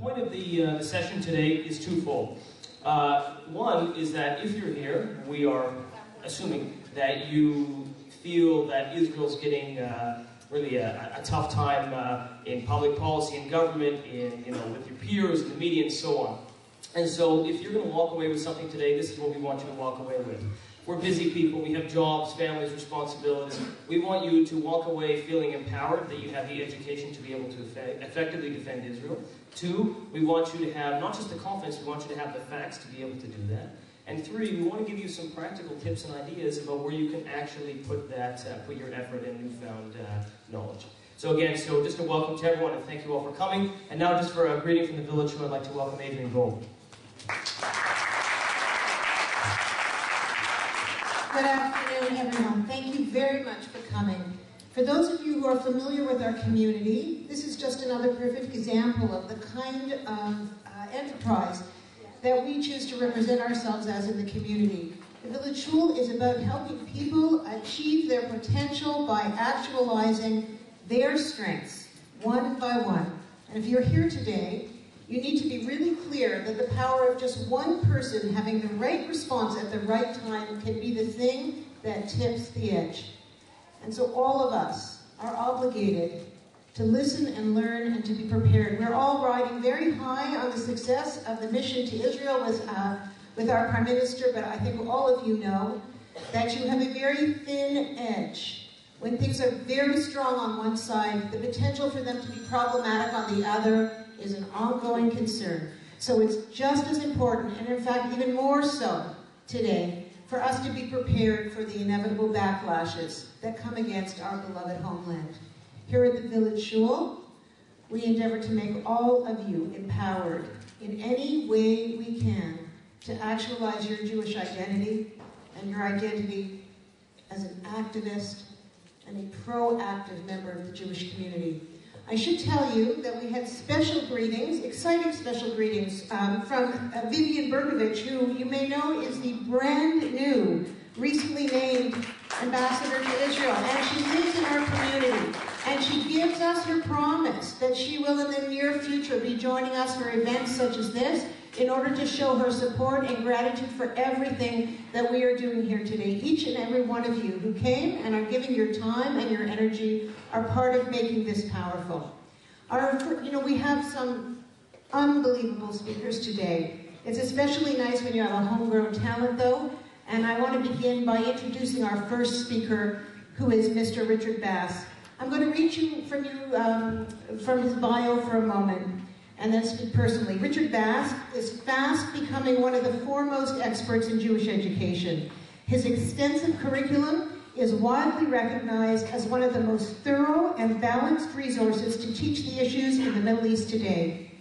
point of the session today is twofold. One is that if you're here, we are assuming that you feel that Israel's getting really a tough time in public policy and government, with your peers, in the media, and so on. And so if you're going to walk away with something today, this is what we want you to walk away with. We're busy people, we have jobs, families, responsibilities. We want you to walk away feeling empowered, that you have the education to be able to effectively defend Israel. Two, we want you to have not just the confidence, we want you to have the facts to be able to do that. And three, we want to give you some practical tips and ideas about where you can actually put your effort and newfound knowledge. So again, just a welcome to everyone, and thank you all for coming. And now just for a greeting from the village, I'd like to welcome Adrian Gold. Good afternoon, everyone. Thank you very much for coming. For those of you who are familiar with our community, this is just another perfect example of the kind of enterprise that we choose to represent ourselves as in the community. The Village Shul is about helping people achieve their potential by actualizing their strengths, one by one. And if you're here today, you need to be really clear that the power of just one person having the right response at the right time can be the thing that tips the edge. And so all of us are obligated to listen and learn and to be prepared. We're all riding very high on the success of the mission to Israel with our Prime Minister, but I think all of you know that you have a very thin edge. When things are very strong on one side, the potential for them to be problematic on the other is an ongoing concern. So it's just as important, and in fact even more so today, for us to be prepared for the inevitable backlashes that come against our beloved homeland. Here at the Village Shul, we endeavor to make all of you empowered in any way we can to actualize your Jewish identity and your identity as an activist and a proactive member of the Jewish community. I should tell you that we had special greetings, exciting special greetings, from Vivian Berkovich, who you may know is the brand new, recently named ambassador to Israel. And she lives in our community. And she gives us her promise that she will in the near future be joining us for events such as this in order to show her support and gratitude for everything that we are doing here today. Each and every one of you who came and are giving your time and your energy are part of making this powerful. We have some unbelievable speakers today. It's especially nice when you have a homegrown talent, though, and I want to begin by introducing our first speaker, who is Mr. Richard Bass. I'm going to read you from his bio for a moment, and then speak personally. Richard Bass is fast becoming one of the foremost experts in Jewish education. His extensive curriculum is widely recognized as one of the most thorough and balanced resources to teach the issues in the Middle East today.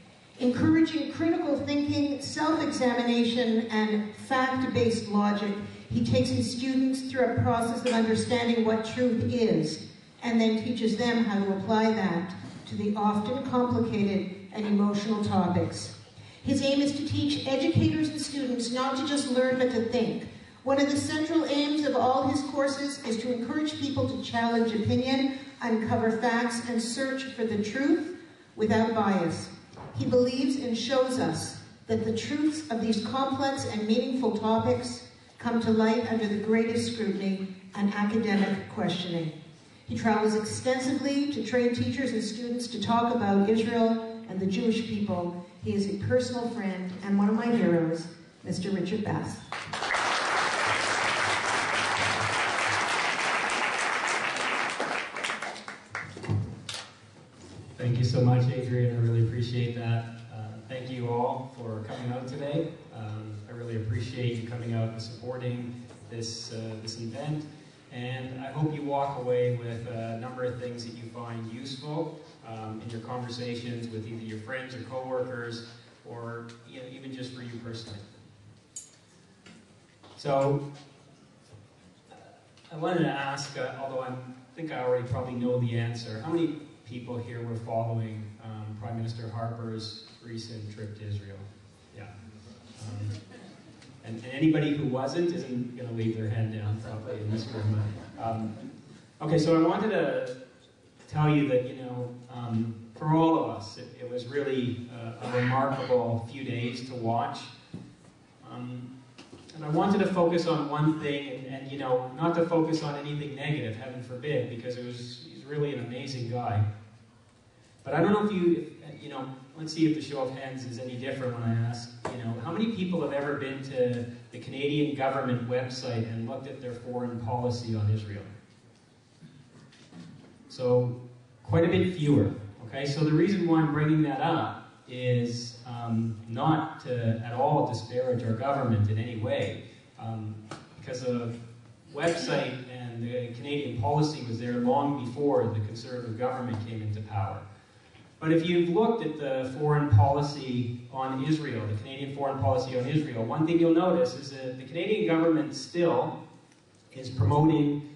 Encouraging critical thinking, self-examination, and fact-based logic, he takes his students through a process of understanding what truth is, and then teaches them how to apply that to the often complicated and emotional topics. His aim is to teach educators and students not to just learn but to think. One of the central aims of all his courses is to encourage people to challenge opinion, uncover facts, and search for the truth without bias. He believes and shows us that the truths of these complex and meaningful topics come to light under the greatest scrutiny and academic questioning. He travels extensively to train teachers and students to talk about Israel and the Jewish people. He is a personal friend and one of my heroes, Mr. Richard Bass. Thank you so much, Adrian. I really appreciate that. Thank you all for coming out today. I really appreciate you coming out and supporting this event. And I hope you walk away with a number of things that you find useful in your conversations with either your friends or coworkers, or even just for you personally. So I wanted to ask, although I think I already probably know the answer, how many people here were following Prime Minister Harper's recent trip to Israel? Yeah. And anybody who wasn't isn't going to leave their hand down probably in this room. Okay, so I wanted to tell you that, for all of us, it was really a remarkable few days to watch. And I wanted to focus on one thing, and you know, not to focus on anything negative, heaven forbid, because he's really an amazing guy. But I don't know if you know, let's see if the show of hands is any different when I ask, you know, how many people have ever been to the Canadian government website and looked at their foreign policy on Israel? So, quite a bit fewer. Okay, so the reason why I'm bringing that up is not to at all disparage our government in any way, because the website and the Canadian policy was there long before the Conservative government came into power. But if you've looked at the foreign policy on Israel, the Canadian foreign policy on Israel, one thing you'll notice is that the Canadian government still is promoting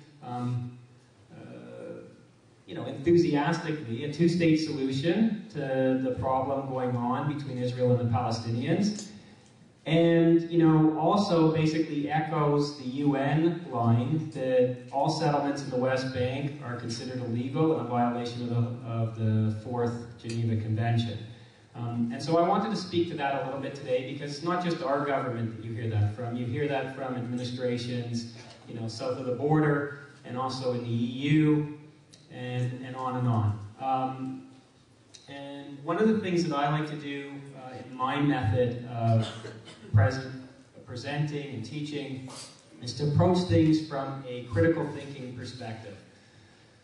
you know, enthusiastically, a two-state solution to the problem going on between Israel and the Palestinians. And, you know, also basically echoes the UN line that all settlements in the West Bank are considered illegal and a violation of the Fourth Geneva Convention. And so I wanted to speak to that a little bit today, because it's not just our government that you hear that from. You hear that from administrations, you know, south of the border, and also in the EU, and on and on. And one of the things that I like to do in my method of presenting and teaching is to approach things from a critical thinking perspective.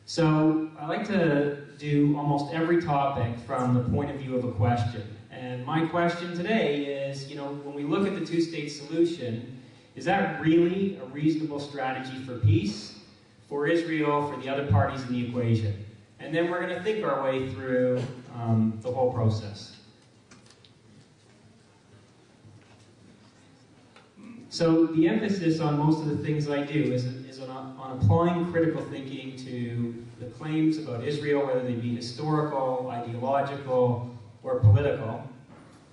So I like to do almost every topic from the point of view of a question. And my question today is, you know, when we look at the two-state solution, is that really a reasonable strategy for peace, for Israel, for the other parties in the equation? And then we're going to think our way through the whole process. So the emphasis on most of the things I do is on applying critical thinking to the claims about Israel, whether they be historical, ideological, or political.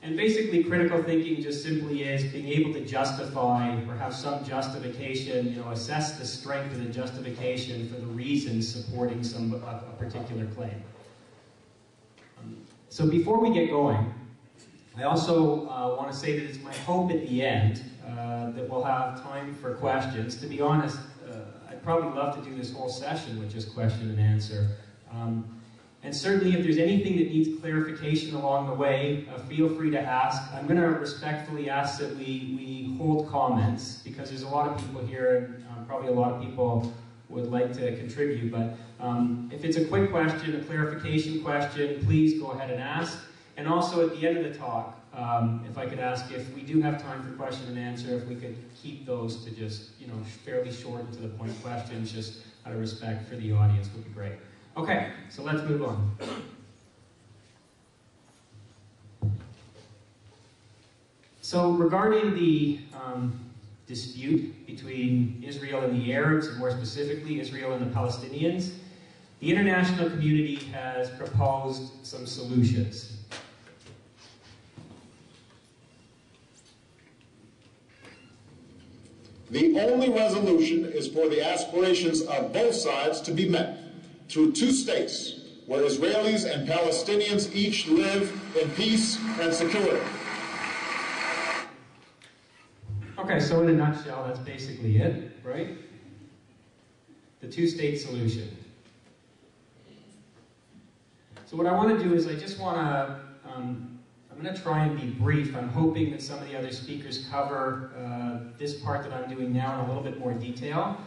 And basically, critical thinking just simply is being able to justify, or have some justification, you know, assess the strength of the justification for the reasons supporting a particular claim. So before we get going, I also want to say that it's my hope at the end that we'll have time for questions. To be honest, I'd probably love to do this whole session with just question and answer. And certainly, if there's anything that needs clarification along the way, feel free to ask. I'm going to respectfully ask that we hold comments, because there's a lot of people here, and probably a lot of people would like to contribute. But if it's a quick question, a clarification question, please go ahead and ask. And also at the end of the talk, if I could ask if we do have time for question and answer, if we could keep those to just, you know, fairly short and to the point questions, just out of respect for the audience, would be great. Okay, so let's move on. So regarding the dispute between Israel and the Arabs, and more specifically Israel and the Palestinians, the international community has proposed some solutions. The only resolution is for the aspirations of both sides to be met through two states, where Israelis and Palestinians each live in peace and security. Okay, so in a nutshell, that's basically it, right? The two-state solution. So what I want to do is I just want to, I'm going to try and be brief. I'm hoping that some of the other speakers cover this part that I'm doing now in a little bit more detail.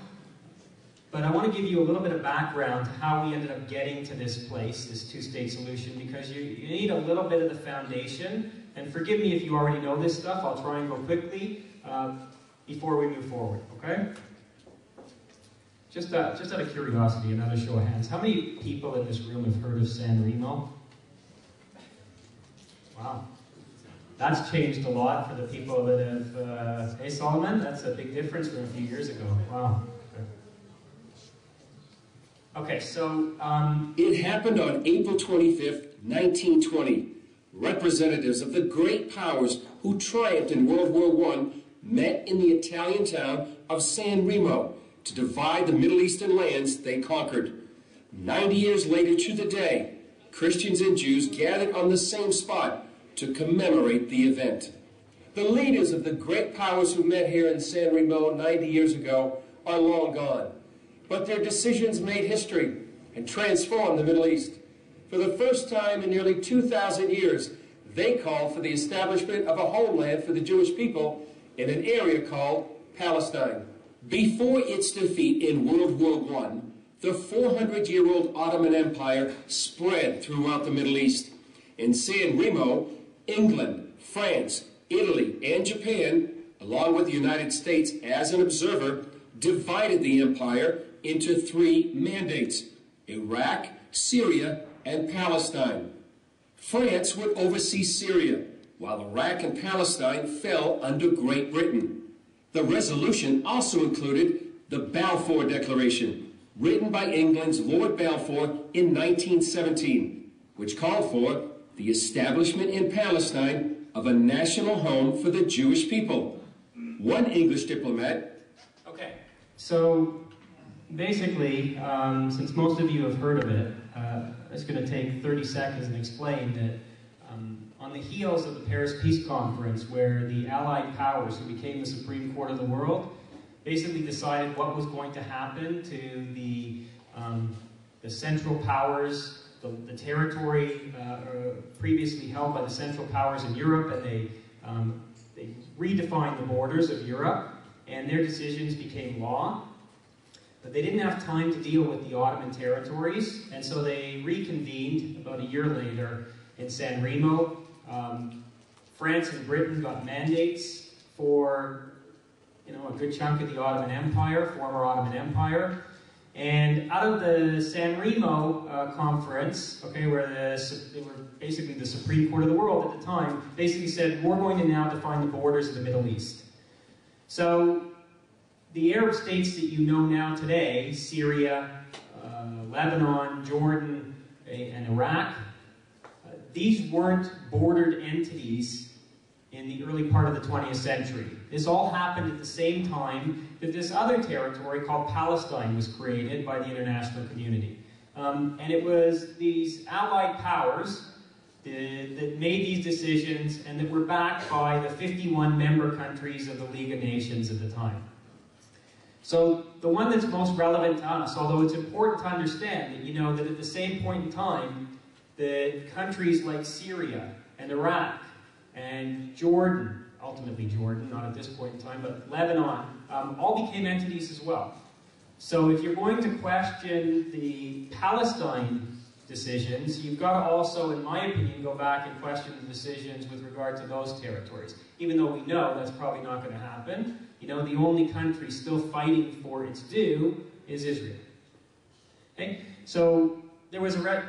But I want to give you a little bit of background to how we ended up getting to this place, this two-state solution, because you need a little bit of the foundation. And forgive me if you already know this stuff. I'll try and go quickly before we move forward, okay? Just out of curiosity, another show of hands. How many people in this room have heard of San Remo? Wow. That's changed a lot for the people that have... hey, Solomon, that's a big difference from a few years ago. Wow. Okay, so... It happened on April 25th, 1920. Representatives of the great powers who triumphed in World War I met in the Italian town of San Remo to divide the Middle Eastern lands they conquered. 90 years later to the day, Christians and Jews gathered on the same spot to commemorate the event. The leaders of the great powers who met here in San Remo 90 years ago are long gone, but their decisions made history and transformed the Middle East. For the first time in nearly 2,000 years, they called for the establishment of a homeland for the Jewish people in an area called Palestine. Before its defeat in World War I, the 400-year-old Ottoman Empire spread throughout the Middle East. In San Remo, England, France, Italy, and Japan, along with the United States as an observer, divided the empire into 3 mandates: Iraq, Syria, and Palestine. France would oversee Syria, while Iraq and Palestine fell under Great Britain. The resolution also included the Balfour Declaration, written by England's Lord Balfour in 1917, which called for the establishment in Palestine of a national home for the Jewish people. One English diplomat... Okay, so basically, since most of you have heard of it, I'm just going to take 30 seconds and explain that on the heels of the Paris Peace Conference, where the Allied powers, who became the Supreme Court of the world, basically decided what was going to happen to the Central Powers, the territory previously held by the Central Powers in Europe, and they redefined the borders of Europe, and their decisions became law. But they didn't have time to deal with the Ottoman territories, and so they reconvened about a year later in San Remo. France and Britain got mandates for, a good chunk of the Ottoman Empire, former Ottoman Empire. And out of the San Remo conference, where they were basically the Supreme Court of the world at the time, basically said, we're going to now define the borders of the Middle East. So the Arab states that you know now today, Syria, Lebanon, Jordan, and Iraq, these weren't bordered entities in the early part of the 20th century. This all happened at the same time that this other territory called Palestine was created by the international community. And it was these Allied powers that made these decisions and that were backed by the 51 member countries of the League of Nations at the time. So the one that's most relevant to us, although it's important to understand that that at the same point in time, the countries like Syria and Iraq and Jordan, ultimately Jordan, not at this point in time, but Lebanon, all became entities as well. So if you're going to question the Palestine decisions, you've got to also, in my opinion, go back and question the decisions with regard to those territories. Even though we know that's probably not going to happen, the only country still fighting for its due is Israel. Okay? So there was a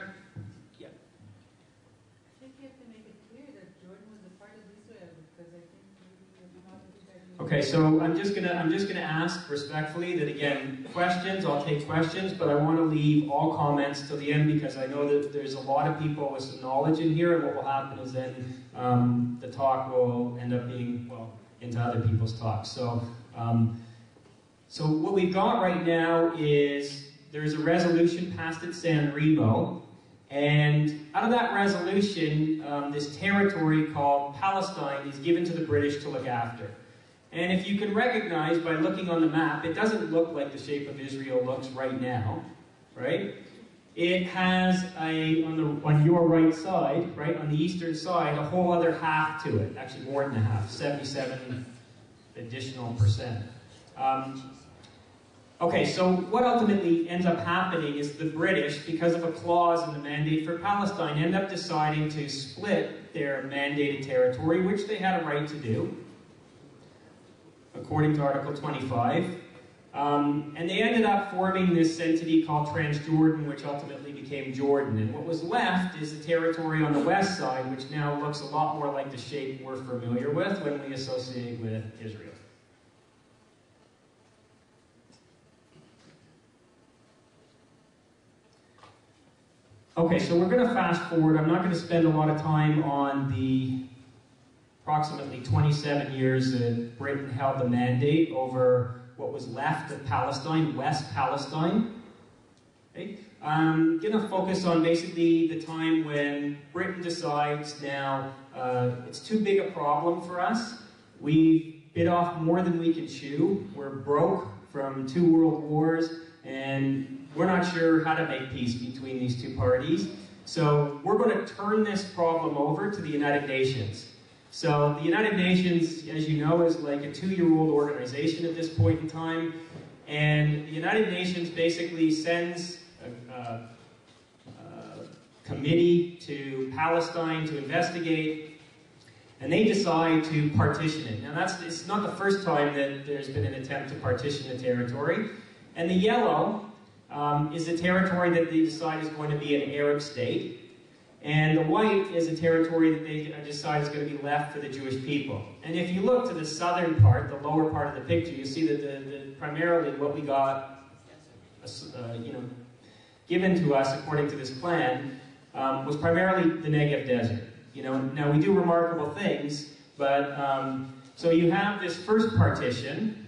Okay, so I'm just gonna ask respectfully that, again, questions, I'll take questions, but I want to leave all comments till the end because I know that there's a lot of people with some knowledge in here, and what will happen is then the talk will end up being, into other people's talks. So what we've got right now is there's a resolution passed at San Remo, and out of that resolution, this territory called Palestine is given to the British to look after. And if you can recognize by looking on the map, it doesn't look like the shape of Israel looks right now, right? It has on your right side, right, on the eastern side, a whole other half to it, actually more than a half, 77 additional percent. Okay, so what ultimately ends up happening is the British, because of a clause in the Mandate for Palestine, end up deciding to split their mandated territory, which they had a right to do, according to Article 25. And they ended up forming this entity called Transjordan, which ultimately became Jordan. And what was left is the territory on the west side, which now looks a lot more like the shape we're familiar with when we associate with Israel. Okay, so we're going to fast forward. I'm not going to spend a lot of time on the approximately 27 years that Britain held the mandate over what was left of Palestine, West Palestine. Okay? I'm going to focus on basically the time when Britain decides now it's too big a problem for us. We've bit off more than we can chew. We're broke from 2 world wars, and we're not sure how to make peace between these 2 parties. So we're going to turn this problem over to the United Nations. So the United Nations, as you know, is like a 2-year-old organization at this point in time. And the United Nations basically sends a committee to Palestine to investigate, and they decide to partition it. Now it's not the first time that there's been an attempt to partition a territory. And the yellow is a territory that they decide is going to be an Arab state. And the white is a territory that they decide is going to be left for the Jewish people. And if you look to the southern part, the lower part of the picture, you see that primarily what we got given to us according to this plan was primarily the Negev desert. Now we do remarkable things, but so you have this first partition,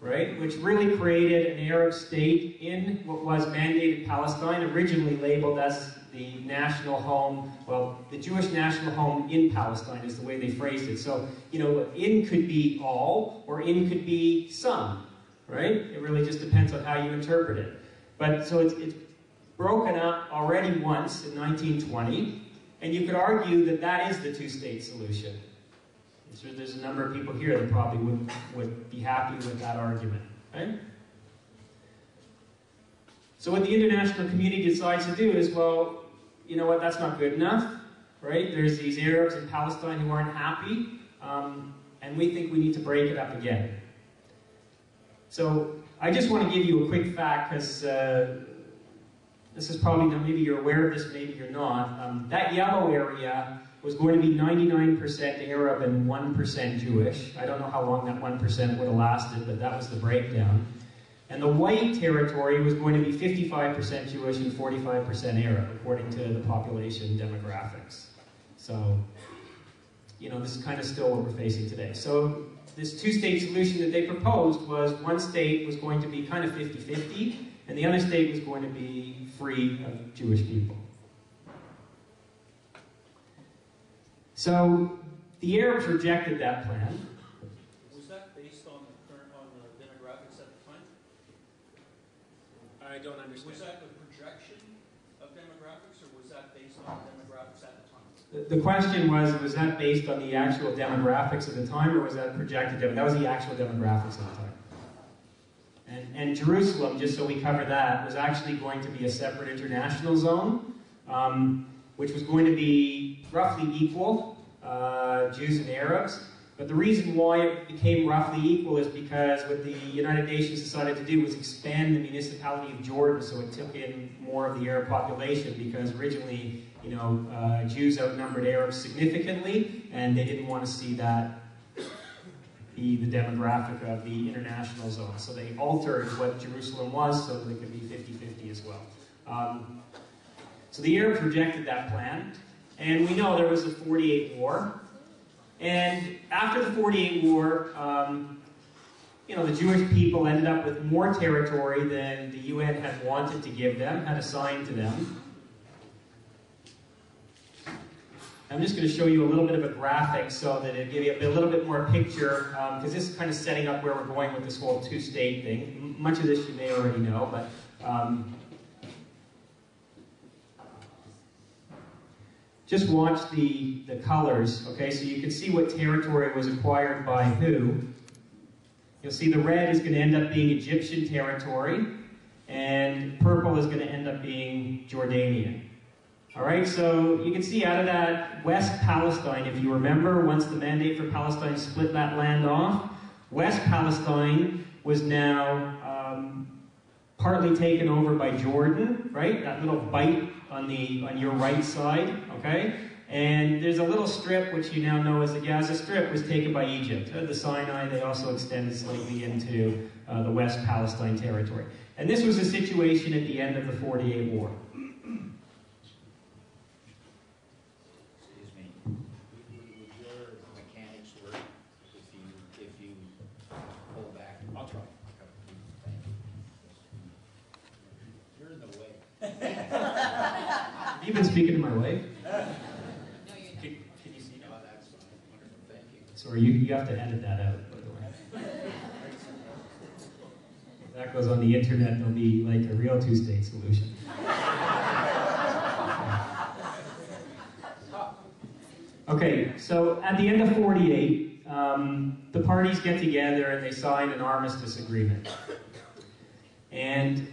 right, which really created an Arab state in what was mandated Palestine, originally labeled as the national home, well, the Jewish national home in Palestine is the way they phrased it. So, in could be all, or in could be some, right? It really just depends on how you interpret it. But, so it's broken up already once in 1920, and you could argue that that is the 2-state solution. So there's a number of people here that probably would be happy with that argument, right? So what the international community decides to do is, well, you know what, that's not good enough, right? There's these Arabs in Palestine who aren't happy, and we think we need to break it up again. So I just want to give you a quick fact, because this is probably, maybe you're aware of this, maybe you're not. That yellow area was going to be 99% Arab and 1% Jewish. I don't know how long that 1% would have lasted, but that was the breakdown. And the white territory was going to be 55% Jewish and 45% Arab, according to the population demographics. So, this is kind of still what we're facing today. So this 2-state solution that they proposed was one state was going to be kind of 50-50, and the other state was going to be free of Jewish people. So the Arabs rejected that plan. Was that based on the demographics at the time? I don't understand. Was that the projection of demographics, or was that based on demographics at the time? The question was that based on the actual demographics of the time, or was that projected? That was the actual demographics of the time. And Jerusalem, just so we cover that, was actually going to be a separate international zone, which was going to be roughly equal, Jews and Arabs. But the reason why it became roughly equal is because what the United Nations decided to do was expand the municipality of Jordan, so it took in more of the Arab population, because originally, Jews outnumbered Arabs significantly, and they didn't want to see that be the demographic of the international zone. So they altered what Jerusalem was so that it could be 50-50 as well. So the Arabs rejected that plan, and we know there was the 48 War. And after the 48 War, the Jewish people ended up with more territory than the UN had wanted to give them, had assigned to them. I'm just going to show you a little bit of a graphic so that it'll give you a little bit more picture, because this is kind of setting up where we're going with this whole 2-state thing. Much of this you may already know, but just watch the colors, okay? So you can see what territory was acquired by who. You'll see the red is going to end up being Egyptian territory, and purple is going to end up being Jordanian. All right, so you can see out of that West Palestine, if you remember, once the Mandate for Palestine split that land off, West Palestine was now partly taken over by Jordan, right? That little bite on your right side, okay? And there's a little strip, which you now know as the Gaza Strip, was taken by Egypt. The Sinai, they also extended slightly into the West Palestine territory. And this was a situation at the end of the 48 War. Excuse me. Would your mechanics work if you pull back? I'll try. Thank you. You're in the way. You've been speaking to my wife. Can you see that? Oh, that's fine. Wonderful. Thank you. Sorry, you have to edit that out, by the way. If that goes on the internet, there'll be like a real two-state solution. Okay, so at the end of 48, the parties get together and they sign an armistice agreement. And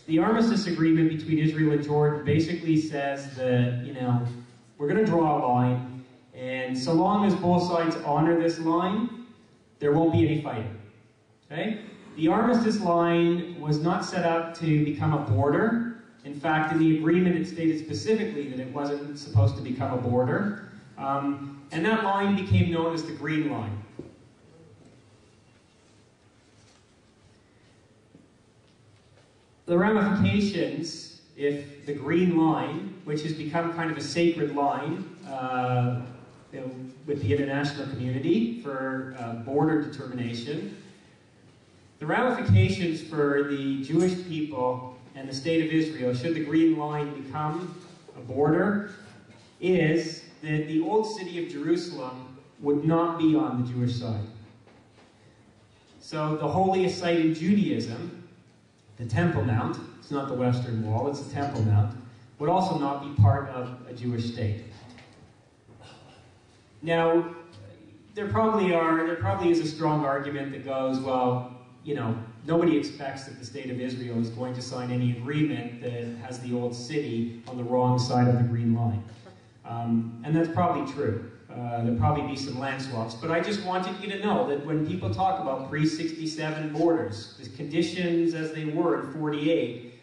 the armistice agreement between Israel and Jordan basically says that, you know, we're going to draw a line, and so long as both sides honor this line, there won't be any fighting. Okay? The armistice line was not set up to become a border. In fact, in the agreement it stated specifically that it wasn't supposed to become a border. And that line became known as the Green Line. The ramifications, if the Green Line, which has become kind of a sacred line with the international community for border determination, the ramifications for the Jewish people and the state of Israel, should the Green Line become a border, is that the old city of Jerusalem would not be on the Jewish side. So the holiest site in Judaism, the Temple Mount, it's not the Western Wall, it's the Temple Mount, would also not be part of a Jewish state. Now, there probably is a strong argument that goes, well, you know, nobody expects that the state of Israel is going to sign any agreement that has the old city on the wrong side of the Green Line. And that's probably true. There'll probably be some land swaps. But I just wanted you to know that when people talk about pre-67 borders, the conditions as they were in 48,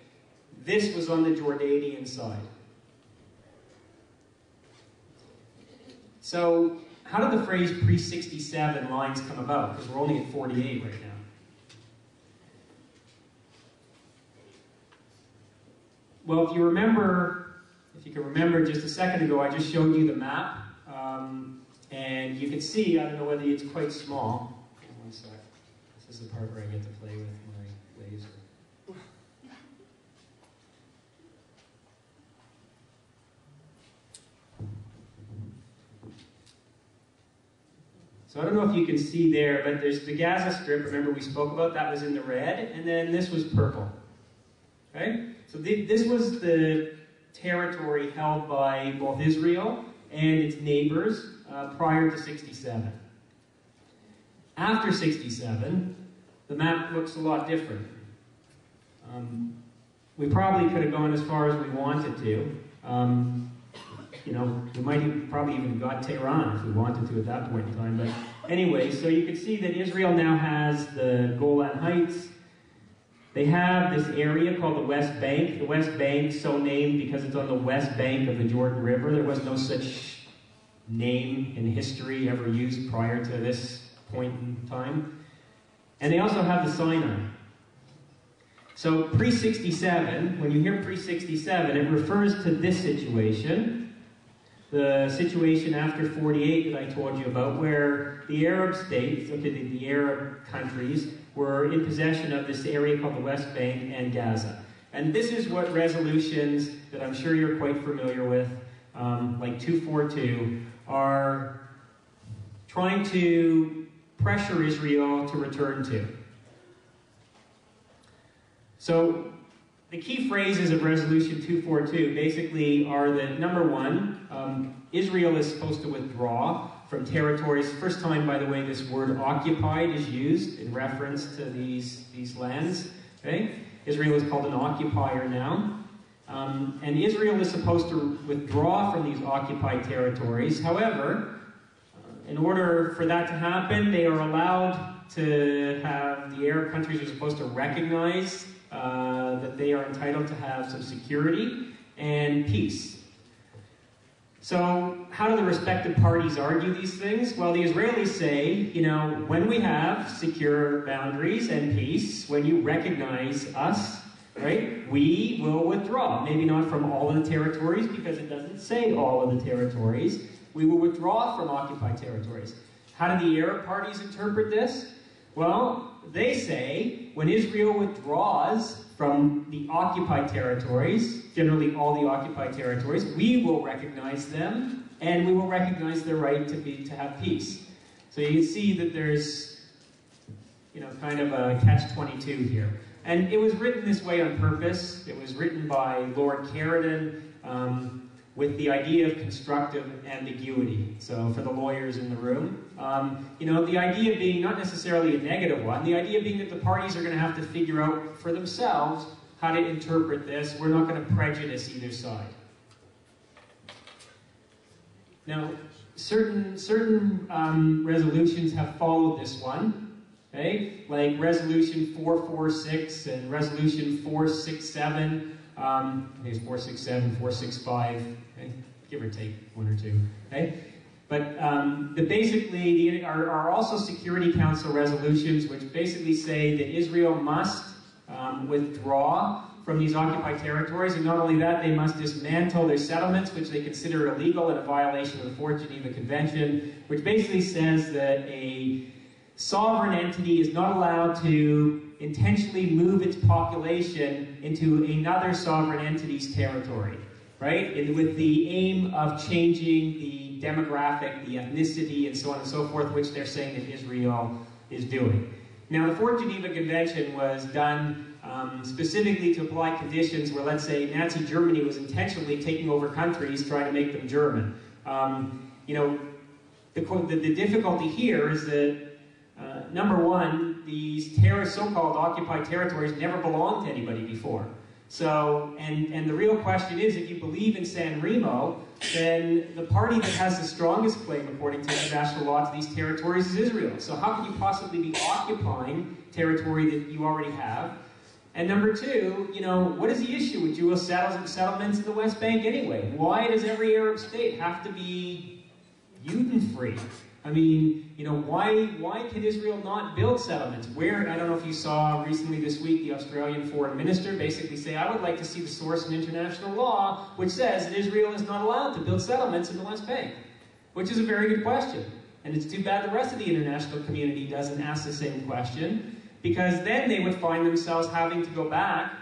this was on the Jordanian side. So how did the phrase pre-67 lines come about? Because we're only at 48 right now. Well, if you can remember just a second ago, I just showed you the map. And you can see, I don't know whether it's quite small. One sec. This is the part where I get to play with my laser. So I don't know if you can see there, but there's the Gaza Strip, remember we spoke about, that was in the red, and then this was purple. Okay? So this was the territory held by both Israel and its neighbors prior to 67. After 67, the map looks a lot different. We probably could have gone as far as we wanted to. You know, we might have probably even got Tehran if we wanted to at that point in time. But anyway, so you can see that Israel now has the Golan Heights. They have this area called the West Bank. The West Bank, so named because it's on the west bank of the Jordan River. There was no such name in history ever used prior to this point in time. And they also have the Sinai. So pre-67, when you hear pre-67, it refers to this situation, the situation after 48 that I told you about, where the Arab states, okay, the Arab countries, were in possession of this area called the West Bank and Gaza. And this is what resolutions that I'm sure you're quite familiar with, like 242, are trying to pressure Israel to return to. So the key phrases of Resolution 242 basically are that, number one, Israel is supposed to withdraw from territories. First time, by the way, this word occupied is used in reference to these lands. Okay? Israel is called an occupier now. And Israel is supposed to withdraw from these occupied territories. However, in order for that to happen, they are allowed to have, the Arab countries are supposed to recognize that they are entitled to have some security and peace. So how do the respective parties argue these things? Well, the Israelis say, you know, when we have secure boundaries and peace, when you recognize us, right, we will withdraw. Maybe not from all of the territories, because it doesn't say all of the territories. We will withdraw from occupied territories. How do the Arab parties interpret this? Well, they say when Israel withdraws from the occupied territories, generally all the occupied territories, we will recognize them, and we will recognize their right to have peace. So you can see that there's, kind of a catch-22 here. And it was written this way on purpose. It was written by Lord Carradine with the idea of constructive ambiguity. So for the lawyers in the room, the idea being not necessarily a negative one, the idea being that the parties are going to have to figure out for themselves how to interpret this. We're not going to prejudice either side. Now, certain resolutions have followed this one. Okay, like Resolution 446 and Resolution 467. I think it's 467, 465, okay? Give or take one or two. Okay, but basically are also Security Council resolutions, which basically say that Israel must withdraw from these occupied territories, and not only that, they must dismantle their settlements, which they consider illegal and a violation of the Fourth Geneva Convention, which basically says that a sovereign entity is not allowed to intentionally move its population into another sovereign entity's territory, right? And with the aim of changing the demographic, the ethnicity, and so on and so forth, which they're saying that Israel is doing. Now, the Fourth Geneva Convention was done specifically to apply conditions where, let's say, Nazi Germany was intentionally taking over countries, trying to make them German. The difficulty here is that number one, these so-called occupied territories never belonged to anybody before. So, and the real question is, if you believe in San Remo, then the party that has the strongest claim, according to international law, to these territories is Israel. So how can you possibly be occupying territory that you already have? And number two, what is the issue with Jewish settlements in the West Bank anyway? Why does every Arab state have to be Juden-free? I mean, why can Israel not build settlements? Where, I don't know if you saw recently this week, the Australian foreign minister basically say, I would like to see the source in international law which says that Israel is not allowed to build settlements in the West Bank, which is a very good question. And it's too bad the rest of the international community doesn't ask the same question, because then they would find themselves having to go back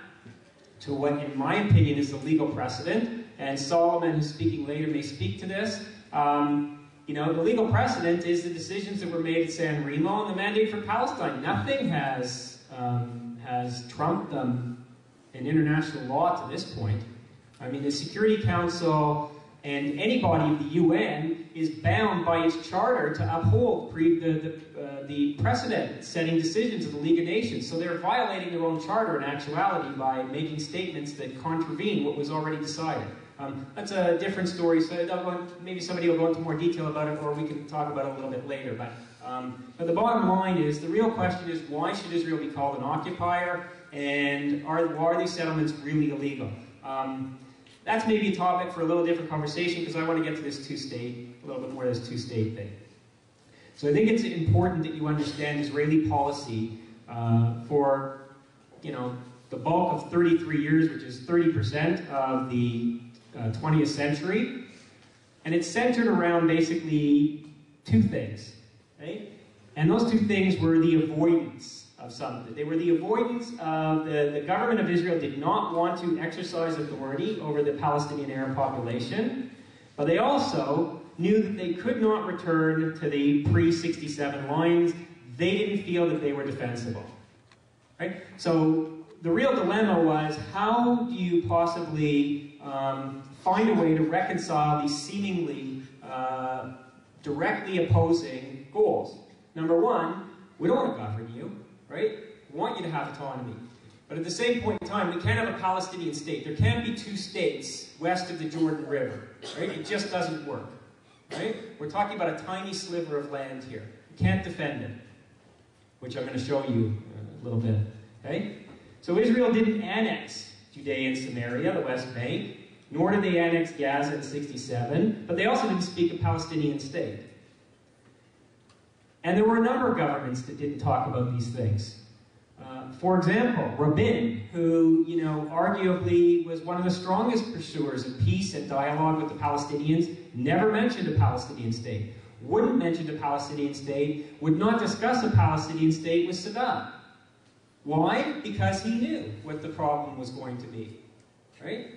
to what, in my opinion, is the legal precedent, and Solomon, who's speaking later, may speak to this. The legal precedent is the decisions that were made at San Remo and the mandate for Palestine. Nothing has trumped them in international law to this point. I mean, the Security Council and any body of the UN is bound by its charter to uphold the precedent-setting decisions of the League of Nations. So they're violating their own charter in actuality by making statements that contravene what was already decided. That's a different story, so maybe somebody will go into more detail about it, or we can talk about it a little bit later. But the bottom line is, the real question is, why should Israel be called an occupier, and are these settlements really illegal? That's maybe a topic for a little different conversation, because I want to get to this two-state, a little bit more of this two-state thing. So I think it's important that you understand Israeli policy for, the bulk of 33 years, which is 30% of the 20th century, and it's centered around basically two things, right? And those two things were the avoidance of something. They were the avoidance of the government of Israel did not want to exercise authority over the Palestinian Arab population, but they also knew that they could not return to the pre-67 lines. They didn't feel that they were defensible, right? So the real dilemma was, how do you possibly find a way to reconcile these seemingly directly opposing goals? Number one, we don't want to govern you, right? We want you to have autonomy. But at the same point in time, we can't have a Palestinian state. There can't be two states west of the Jordan River, right? It just doesn't work, right? We're talking about a tiny sliver of land here. You can't defend it, which I'm going to show you a little bit, okay? So Israel didn't annex Judea and Samaria, the West Bank, nor did they annex Gaza in 67, but they also didn't speak a Palestinian state. And there were a number of governments that didn't talk about these things. For example, Rabin, who, arguably was one of the strongest pursuers of peace and dialogue with the Palestinians, never mentioned a Palestinian state, wouldn't mention a Palestinian state, would not discuss a Palestinian state with Saddam. Why? Because he knew what the problem was going to be, right?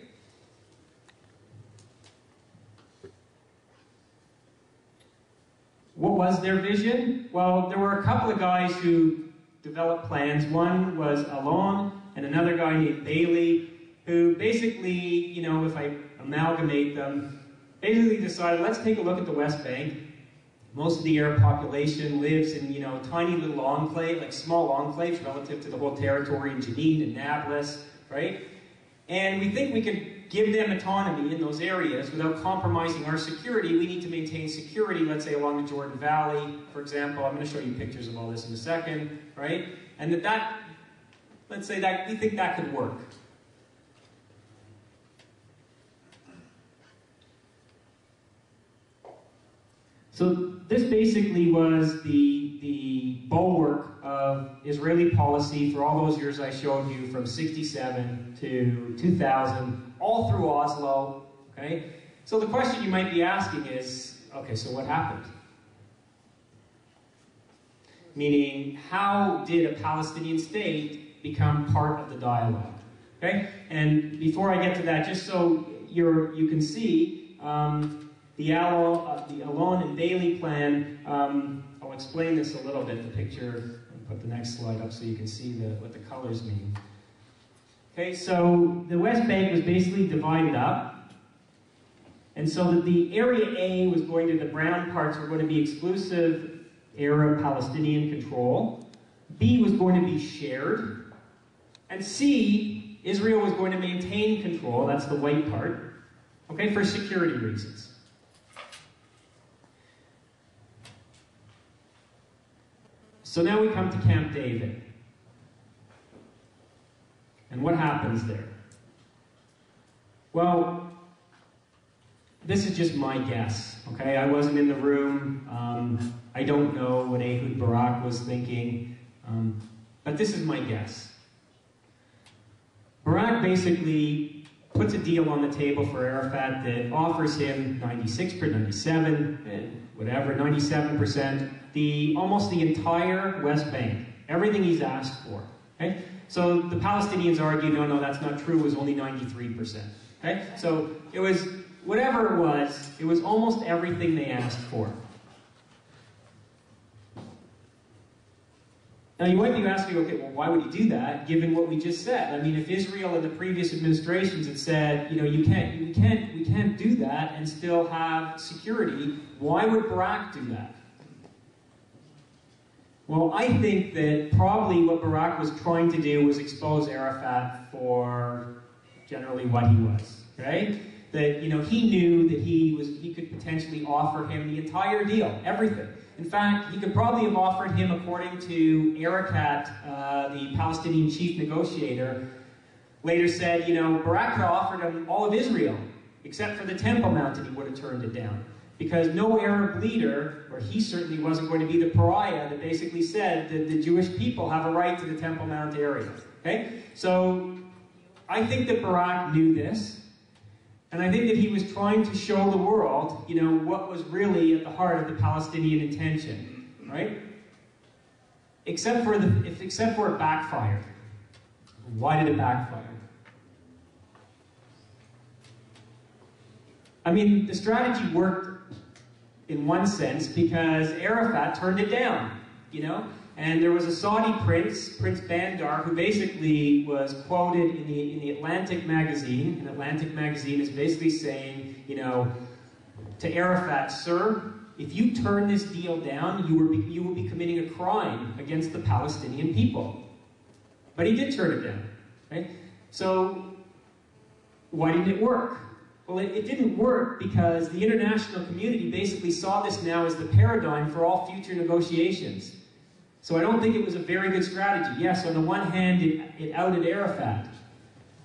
What was their vision? Well, there were a couple of guys who developed plans. One was Alon, and another guy named Bailey, who basically, you know, if I amalgamate them, basically decided, let's take a look at the West Bank. Most of the Arab population lives in, you know, tiny little enclaves, like small enclaves relative to the whole territory in Jenin and Nablus, right? And we think we could give them autonomy in those areas without compromising our security. We need to maintain security, let's say, along the Jordan Valley, for example. I'm going to show you pictures of all this in a second, right? And let's say that we think that could work. So this basically was the bulwark of Israeli policy for all those years I showed you, from 67 to 2000, all through Oslo, okay? So the question you might be asking is, okay, so what happened? Meaning, how did a Palestinian state become part of the dialogue, okay? And before I get to that, just so you can see, the Alon and Bailey plan, I'll explain this a little bit, the picture, and put the next slide up so you can see what the colors mean. Okay, so the West Bank was basically divided up, and so that the area A was going to, the brown parts were going to be exclusive Arab-Palestinian control, B was going to be shared, and C, Israel was going to maintain control, that's the white part, okay, for security reasons. So now we come to Camp David. And what happens there? Well, this is just my guess, okay? I wasn't in the room. I don't know what Ehud Barak was thinking. But this is my guess. Barak basically puts a deal on the table for Arafat that offers him 97%, almost the entire West Bank, everything he's asked for. Okay? So the Palestinians argue, no, that's not true, it was only 93%. Okay? So it was, whatever it was almost everything they asked for. Now you might be asking, okay, well, why would he do that, given what we just said? I mean, if Israel and the previous administrations had said, you know, we can't do that and still have security, why would Barak do that? Well, I think that probably what Barak was trying to do was expose Arafat for generally what he was, right? That, you know, he knew that he could potentially offer him the entire deal, everything. In fact, he could probably have offered him, according to Arakat, the Palestinian chief negotiator, later said, you know, Barak could have offered him all of Israel, except for the Temple Mount, and he would have turned it down. Because no Arab leader, or he certainly wasn't going to be the pariah that basically said that the Jewish people have a right to the Temple Mount area. Okay? So, I think that Barak knew this, and I think that he was trying to show the world, you know, what was really at the heart of the Palestinian intention, right? Except for it backfired. Why did it backfire? I mean, the strategy worked in one sense because Arafat turned it down, you know? And there was a Saudi prince, Prince Bandar, who basically was quoted in the Atlantic magazine. And Atlantic magazine is basically saying, you know, to Arafat, sir, if you turn this deal down, you will be committing a crime against the Palestinian people. But he did turn it down, right? So, why didn't it work? Well, it didn't work because the international community basically saw this now as the paradigm for all future negotiations. So I don't think it was a very good strategy. Yes, on the one hand, it outed Arafat.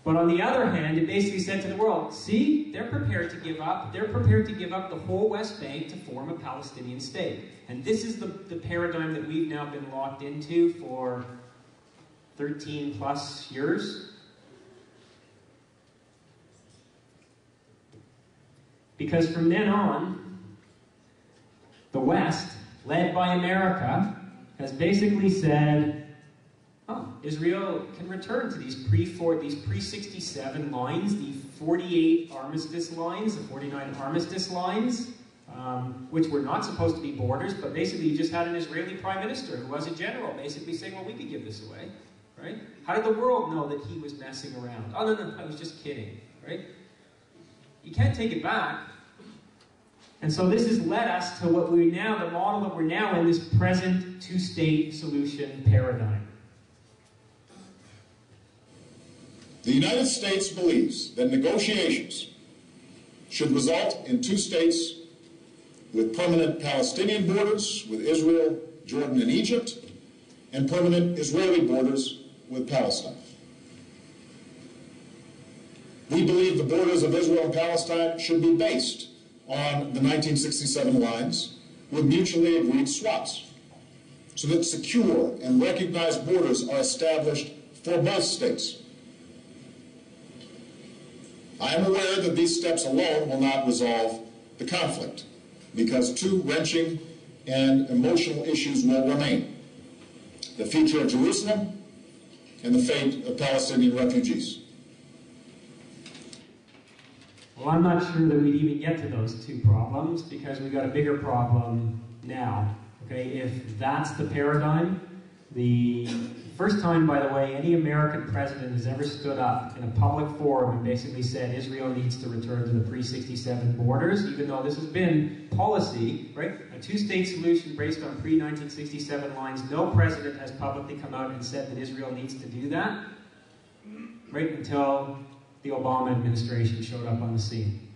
But on the other hand, it basically said to the world, see, they're prepared to give up. They're prepared to give up the whole West Bank to form a Palestinian state. And this is the paradigm that we've now been locked into for 13 plus years. Because from then on, the West, led by America, has basically said, Israel can return to these pre-67 lines, the 48 armistice lines, the 49 armistice lines, which were not supposed to be borders, but basically you just had an Israeli prime minister who was a general basically saying, well, we could give this away, right? How did the world know that he was messing around? Oh, no, I was just kidding, right? You can't take it back. And so this has led us to what we now, the model that we're now in, this present two-state solution paradigm. The United States believes that negotiations should result in two states with permanent Palestinian borders with Israel, Jordan, and Egypt, and permanent Israeli borders with Palestine. We believe the borders of Israel and Palestine should be based on the 1967 lines with mutually agreed swaps, so that secure and recognized borders are established for both states. I am aware that these steps alone will not resolve the conflict, because two wrenching and emotional issues will remain: the future of Jerusalem and the fate of Palestinian refugees. Well, I'm not sure that we'd even get to those two problems, because we've got a bigger problem now. Okay, if that's the paradigm, the first time, by the way, any American president has ever stood up in a public forum and basically said Israel needs to return to the pre-67 borders, even though this has been policy, right? A two-state solution based on pre-1967 lines. No president has publicly come out and said that Israel needs to do that, right, until the Obama administration showed up on the scene.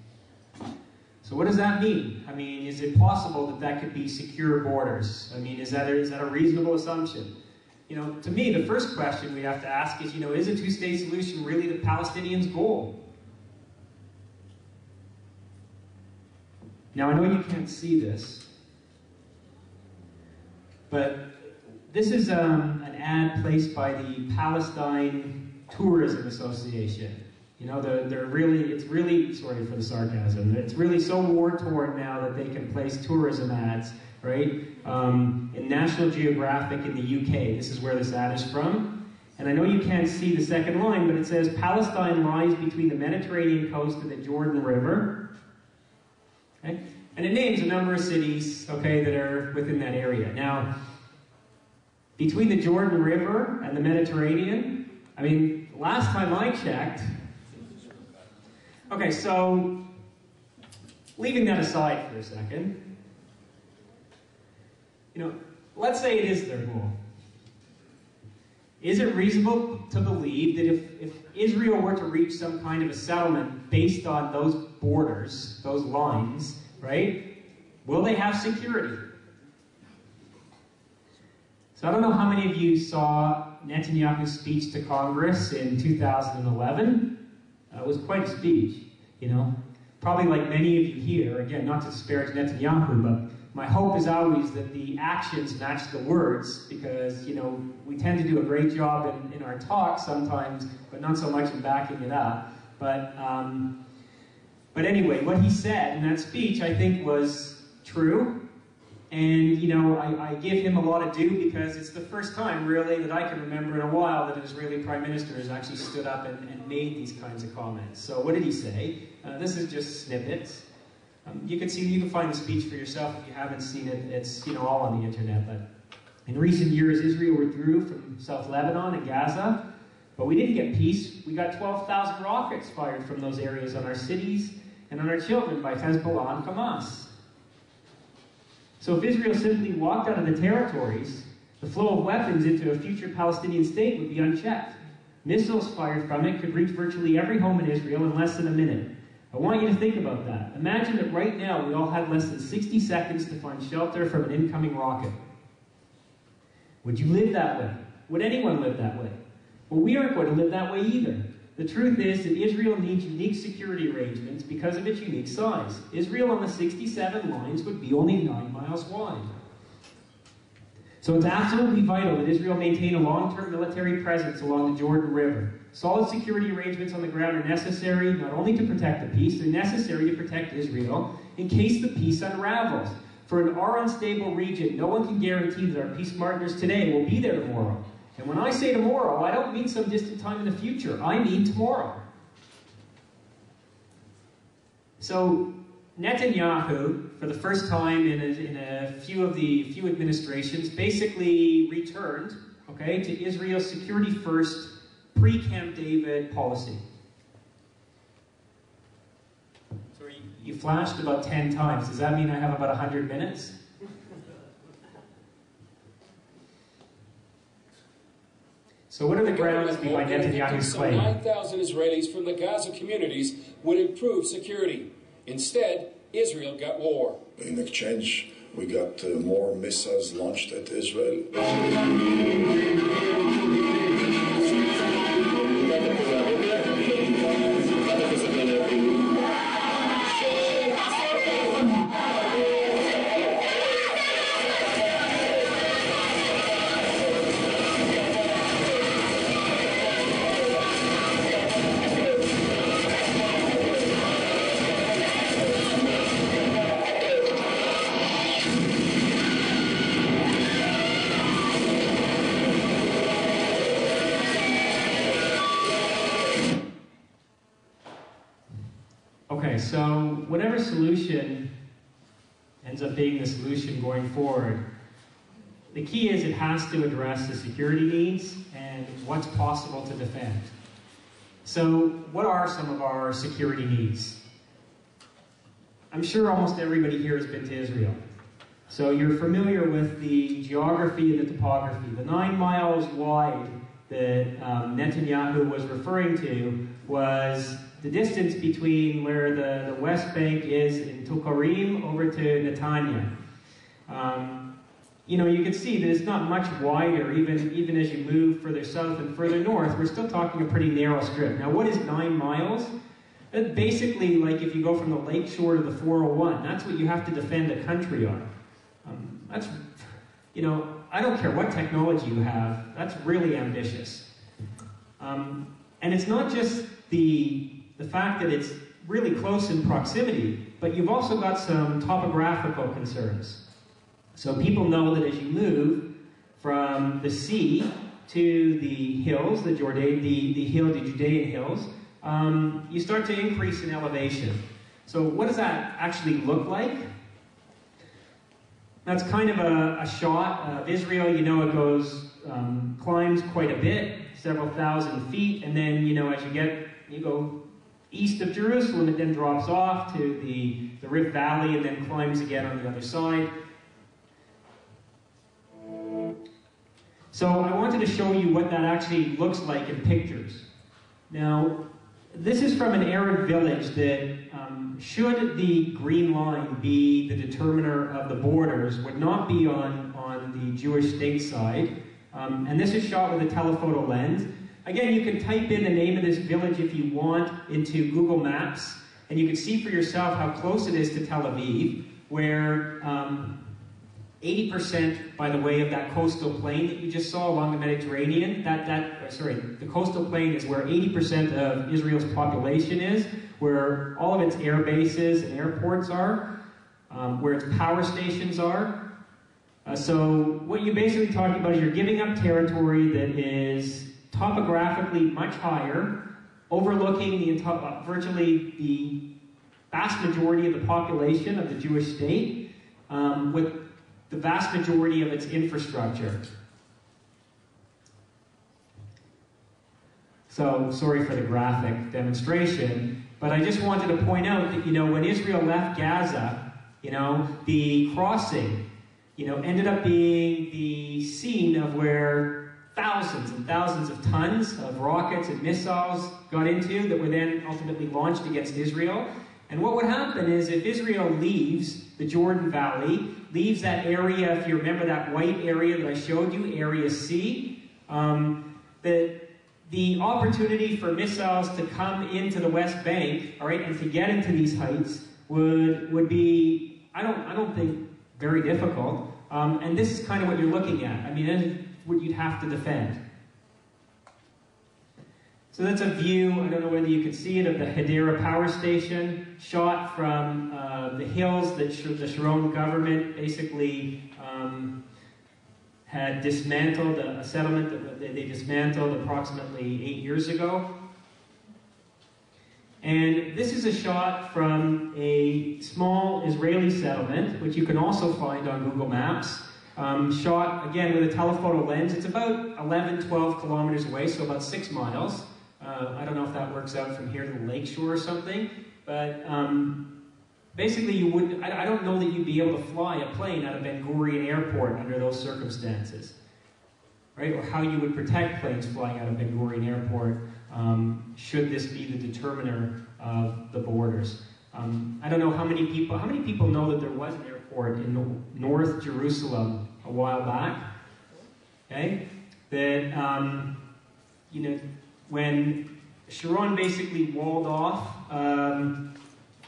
So what does that mean? I mean, is it possible that that could be secure borders? I mean, is that a reasonable assumption? You know, to me, the first question we have to ask is, you know, is a two-state solution really the Palestinians' goal? Now, I know you can't see this, but this is an ad placed by the Palestine Tourism Association. You know, it's really, sorry for the sarcasm, it's really so war-torn now that they can place tourism ads, right? In National Geographic in the UK, this is where this ad is from. And I know you can't see the second line, but it says, Palestine lies between the Mediterranean coast and the Jordan River. Okay? And it names a number of cities, okay, that are within that area. Now, between the Jordan River and the Mediterranean, I mean, last time I checked, okay, so leaving that aside for a second, you know, let's say it is their goal. Is it reasonable to believe that if Israel were to reach some kind of a settlement based on those borders, those lines, right, will they have security? So I don't know how many of you saw Netanyahu's speech to Congress in 2011. It was quite a speech, you know. Probably like many of you here, again, not to disparage Netanyahu, but my hope is always that the actions match the words, because, you know, we tend to do a great job in our talk sometimes, but not so much in backing it up. But anyway, what he said in that speech, I think, was true. And, you know, I give him a lot of due, because it's the first time, really, that I can remember in a while that an Israeli prime minister has actually stood up and made these kinds of comments. So what did he say? This is just snippets. You can find the speech for yourself if you haven't seen it. It's, you know, all on the internet. But in recent years, Israel withdrew from South Lebanon and Gaza, but we didn't get peace. We got 12,000 rockets fired from those areas on our cities and on our children by Hezbollah and Hamas. So if Israel simply walked out of the territories, the flow of weapons into a future Palestinian state would be unchecked. Missiles fired from it could reach virtually every home in Israel in less than a minute. I want you to think about that. Imagine that right now we all had less than 60 seconds to find shelter from an incoming rocket. Would you live that way? Would anyone live that way? Well, we aren't going to live that way either. The truth is that Israel needs unique security arrangements because of its unique size. Israel on the 67 lines would be only 9 miles wide. So it's absolutely vital that Israel maintain a long-term military presence along the Jordan River. Solid security arrangements on the ground are necessary not only to protect the peace, they're necessary to protect Israel in case the peace unravels. For an unstable region, no one can guarantee that our peace partners today will be there tomorrow. And when I say tomorrow, I don't mean some distant time in the future. I mean tomorrow. So Netanyahu, for the first time in a few administrations, basically returned, okay, to Israel's security first, pre-Camp David policy. So you flashed about 10 times. Does that mean I have about 100 minutes? So what are the grounds behind Netanyahu's claim? 9,000 Israelis from the Gaza communities would improve security. Instead, Israel got war. In exchange, we got more missiles launched at Israel. Okay, so whatever solution ends up being the solution going forward, the key is it has to address the security needs and what's possible to defend. So what are some of our security needs? I'm sure almost everybody here has been to Israel. So you're familiar with the geography and the topography. The 9 miles wide that Netanyahu was referring to was the distance between where the West Bank is in Tukarim over to Netanya. You know, you can see that it's not much wider, even as you move further south and further north. We're still talking a pretty narrow strip. Now, what is 9 miles? That's basically like if you go from the lake shore to the 401. That's what you have to defend a country on. That's, you know, I don't care what technology you have. That's really ambitious. And it's not just the fact that it's really close in proximity, but you've also got some topographical concerns. So people know that as you move from the sea to the hills, the Judean hills, you start to increase in elevation. So what does that actually look like? That's kind of a shot of Israel. You know, it goes, climbs quite a bit, several thousand feet, and then, you know, as you go east of Jerusalem, it then drops off to the Rift Valley and then climbs again on the other side. So I wanted to show you what that actually looks like in pictures. Now, this is from an Arab village that, should the green line be the determiner of the borders, would not be on the Jewish state side. And this is shot with a telephoto lens. Again, you can type in the name of this village if you want into Google Maps, and you can see for yourself how close it is to Tel Aviv, where 80%, by the way, of that coastal plain that you just saw along the Mediterranean, the coastal plain is where 80% of Israel's population is, where all of its air bases and airports are, where its power stations are. So what you're basically talking about is you're giving up territory that is topographically much higher, overlooking virtually the vast majority of the population of the Jewish state, with the vast majority of its infrastructure. So, sorry for the graphic demonstration, but I just wanted to point out that, you know, when Israel left Gaza, you know, the crossing, you know, ended up being the scene of where thousands and thousands of tons of rockets and missiles got into that were then ultimately launched against Israel. And what would happen is if Israel leaves the Jordan Valley, leaves that area, if you remember that white area that I showed you, Area C, that the opportunity for missiles to come into the West Bank, all right, and to get into these heights would be, I don't think, very difficult. And this is kind of what you're looking at. I mean, that's what you'd have to defend. So that's a view, I don't know whether you can see it, of the Hadera power station, shot from the hills that the Sharon government basically had dismantled a settlement that they dismantled approximately 8 years ago. And this is a shot from a small Israeli settlement, which you can also find on Google Maps. Shot, again, with a telephoto lens. It's about 11, 12 kilometers away, so about 6 miles. I don't know if that works out from here to the lakeshore or something, but basically you wouldn't, I don't know that you'd be able to fly a plane out of Ben Gurion Airport under those circumstances, right? Or how you would protect planes flying out of Ben Gurion Airport should this be the determiner of the borders. I don't know how many people know that there was an airport in North Jerusalem a while back, okay? That, you know, when Sharon basically walled off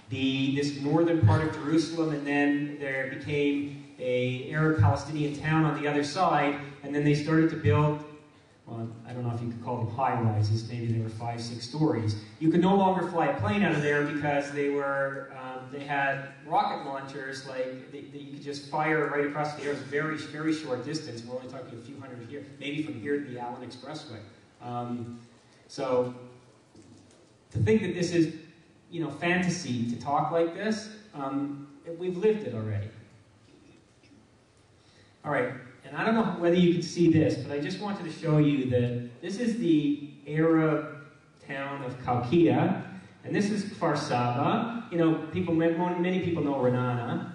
this northern part of Jerusalem, and then there became a Arab-Palestinian town on the other side, and then they started to build, well, I don't know if you could call them high-rises, maybe they were 5, 6 stories. You could no longer fly a plane out of there because they were, they had rocket launchers, like, that you could just fire right across the air. It was a very, very short distance. We're only talking a few hundred here, maybe from here to the Allen Expressway. So, to think that this is, you know, fantasy to talk like this, we've lived it already. All right, and I don't know whether you can see this, but I just wanted to show you that this is the Arab town of Kalkia, and this is Kfar Saba. You know, many people know Renana.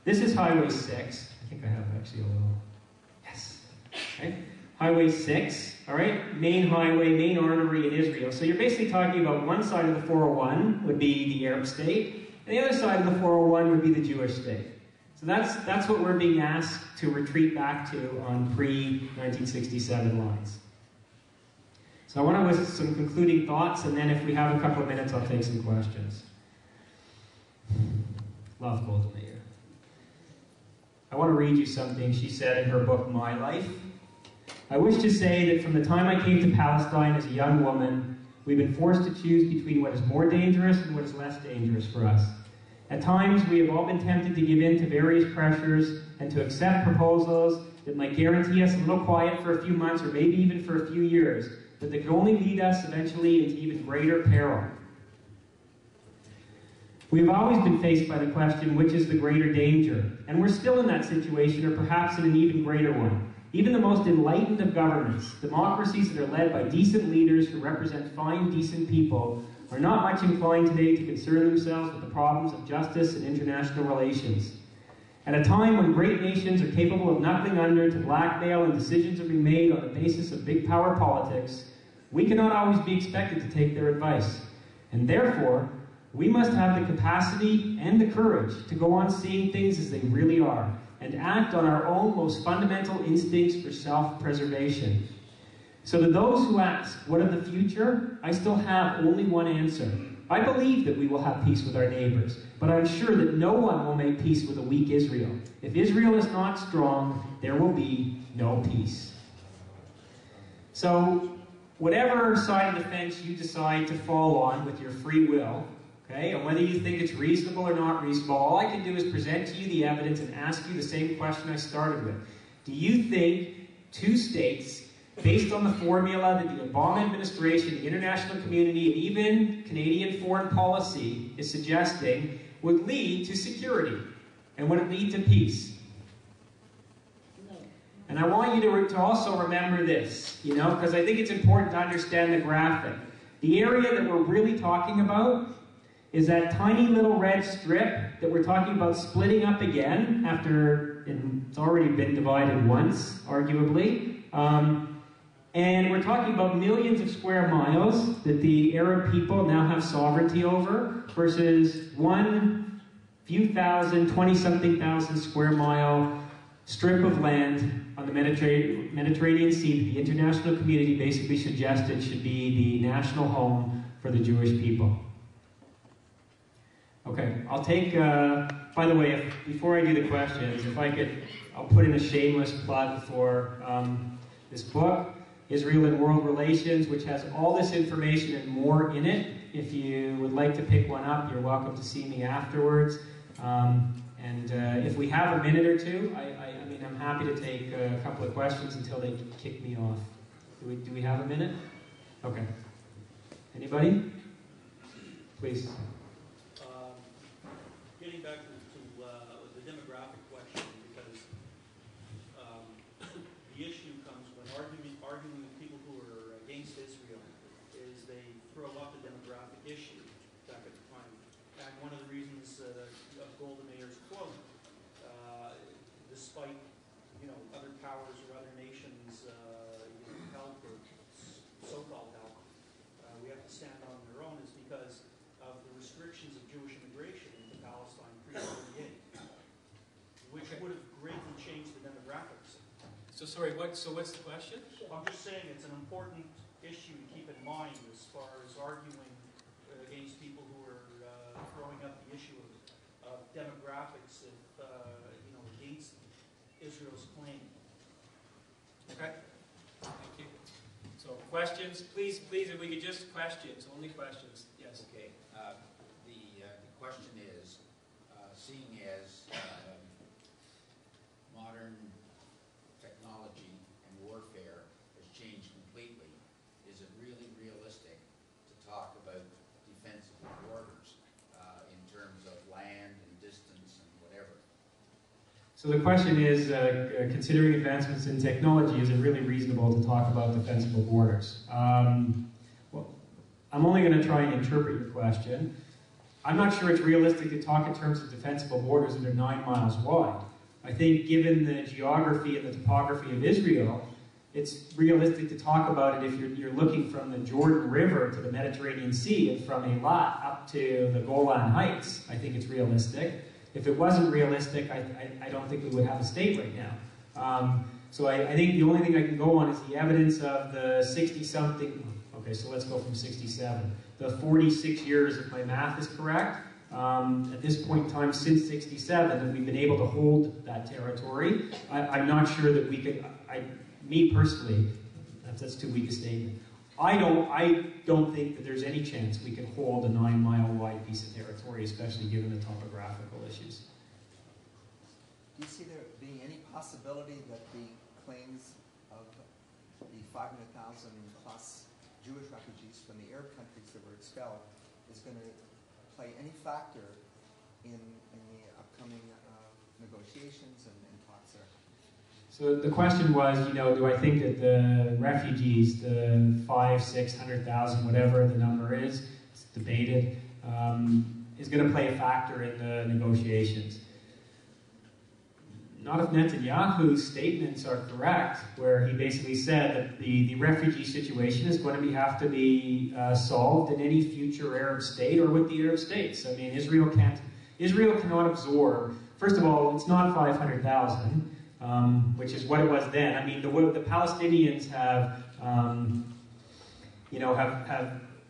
This is Highway 6. I think I have actually a little, yes. Okay. Highway 6, all right, main highway, main artery in Israel. So you're basically talking about one side of the 401 would be the Arab state, and the other side of the 401 would be the Jewish state. So that's what we're being asked to retreat back to on pre-1967 lines. So I want to list some concluding thoughts, and then if we have a couple of minutes, I'll take some questions. Love Golda Meir. I want to read you something she said in her book, My Life. I wish to say that from the time I came to Palestine as a young woman, we've been forced to choose between what is more dangerous and what is less dangerous for us. At times, we have all been tempted to give in to various pressures and to accept proposals that might guarantee us a little quiet for a few months or maybe even for a few years, but that could only lead us eventually into even greater peril. We have always been faced by the question, which is the greater danger? And we're still in that situation, or perhaps in an even greater one. Even the most enlightened of governments, democracies that are led by decent leaders who represent fine, decent people, are not much inclined today to concern themselves with the problems of justice and international relations. At a time when great nations are capable of knuckling under to blackmail and decisions are being made on the basis of big power politics, we cannot always be expected to take their advice. And therefore, we must have the capacity and the courage to go on seeing things as they really are, and act on our own most fundamental instincts for self-preservation. So to those who ask, what of the future? I still have only one answer. I believe that we will have peace with our neighbors, but I'm sure that no one will make peace with a weak Israel. If Israel is not strong, there will be no peace. So, whatever side of the fence you decide to fall on with your free will, okay, and whether you think it's reasonable or not reasonable, all I can do is present to you the evidence and ask you the same question I started with. Do you think 2 states, based on the formula that the Obama administration, the international community, and even Canadian foreign policy is suggesting, would lead to security? And would it lead to peace? No. And I want you to also remember this, you know, because I think it's important to understand the graphic. The area that we're really talking about is that tiny little red strip that we're talking about splitting up again after it's already been divided once, arguably. And we're talking about millions of square miles that the Arab people now have sovereignty over versus one few thousand, 20-something thousand square mile strip of land on the Mediterranean Sea that the international community basically suggested should be the national home for the Jewish people. Okay, I'll take, by the way, before I do the questions, if I could, I'll put in a shameless plug for this book, Israel and World Relations, which has all this information and more in it. If you would like to pick one up, you're welcome to see me afterwards. And if we have a minute or two, I mean, I'm happy to take a couple of questions until they kick me off. Do we have a minute? Okay. Anybody? Please. Getting back to the demographic question, because the issue comes when arguing with people who are against Israel, is they throw up the demographic issue back at the time. And one of the reasons of Golda Meir's quote, despite other powers or other nations help or so-called help, we have to stand on their own, is because of the restrictions of Jewish immigration into Palestine pre-48, which would have greatly changed the demographics. So sorry, what's the question? I'm just saying it's an important issue to keep in mind as far as arguing against people who are throwing up the issue of demographics against Israel's claim. Okay. Thank you. So questions, please, if we could just questions, only questions. Yes. Okay. The question is, seeing as modern technology and warfare has changed completely, is it really realistic to talk about defensible borders in terms of land and distance and whatever? So the question is, considering advancements in technology, is it really reasonable to talk about defensible borders? Well, I'm only going to try and interpret your question. I'm not sure it's realistic to talk in terms of defensible borders that are 9 miles wide. I think given the geography and the topography of Israel, it's realistic to talk about it if you're looking from the Jordan River to the Mediterranean Sea and from Eilat up to the Golan Heights. I think it's realistic. If it wasn't realistic, I don't think we would have a state right now. So I think the only thing I can go on is the evidence of the 60-something, okay, so let's go from 67. The 46 years, if my math is correct, at this point in time, since 67, that we've been able to hold that territory. I'm not sure that we could, me personally, that's too weak a statement. I don't think that there's any chance we can hold a 9-mile wide piece of territory, especially given the topographical issues. Do you see there being any possibility that the claims of the 500,000 plus Jewish refugees from the Arab countries that were expelled is going to play any factor in the upcoming negotiations and talks there? So the question was, do I think that the refugees, the 500,000-600,000, whatever the number is, it's debated, is going to play a factor in the negotiations? Not if Netanyahu's statements are correct, where he basically said that the refugee situation is going to have to be solved in any future Arab state or with the Arab states. I mean, Israel cannot absorb. First of all, it's not 500,000. Which is what it was then. I mean, the Palestinians have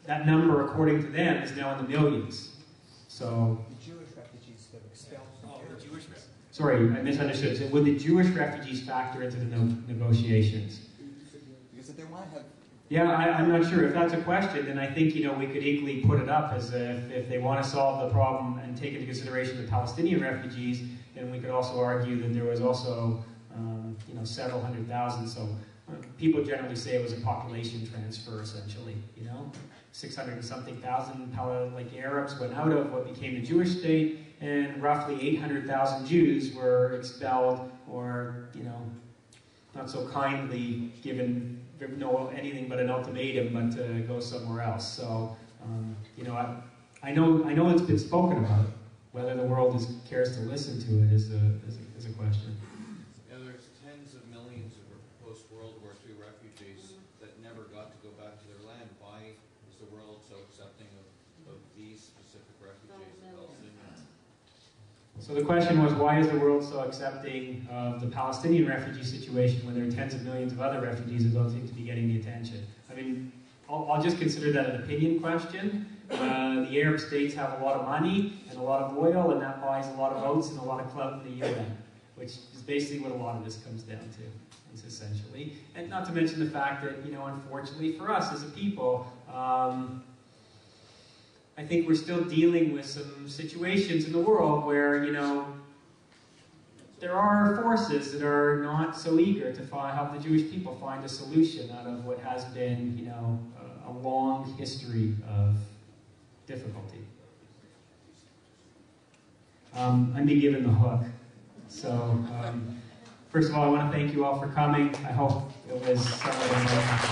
that number, according to them, is now in the millions. So the Jewish refugees that were expelled from Arab. The Jewish refugees. Sorry, I misunderstood. So would the Jewish refugees factor into the negotiations? Because if they want to have... Yeah, I'm not sure. If that's a question, then I think, we could equally put it up as if they want to solve the problem and take into consideration the Palestinian refugees, then we could also argue that there was also, several 100,000. So people generally say it was a population transfer, essentially, 600 and something thousand Arabs went out of what became the Jewish state, and roughly 800,000 Jews were expelled or, not so kindly given anything but an ultimatum, but to go somewhere else. So, I know it's been spoken about. Whether the world cares to listen to it is a question. Yeah, there's tens of millions of post-World War II refugees that never got to go back to their land. Why is the world so accepting of these specific refugees, the Palestinians? So the question was, why is the world so accepting of the Palestinian refugee situation when there are tens of millions of other refugees who don't seem to be getting the attention? I mean, I'll just consider that an opinion question. The Arab states have a lot of money and a lot of oil, and that buys a lot of votes and a lot of clout in the UN, which is basically what a lot of this comes down to, is essentially. And not to mention the fact that, unfortunately for us as a people, I think we're still dealing with some situations in the world where, there are forces that are not so eager to help the Jewish people find a solution out of what has been, you know, a long history of difficulty. I'm being given the hook. So, first of all, I want to thank you all for coming. I hope it was somewhat enlightening.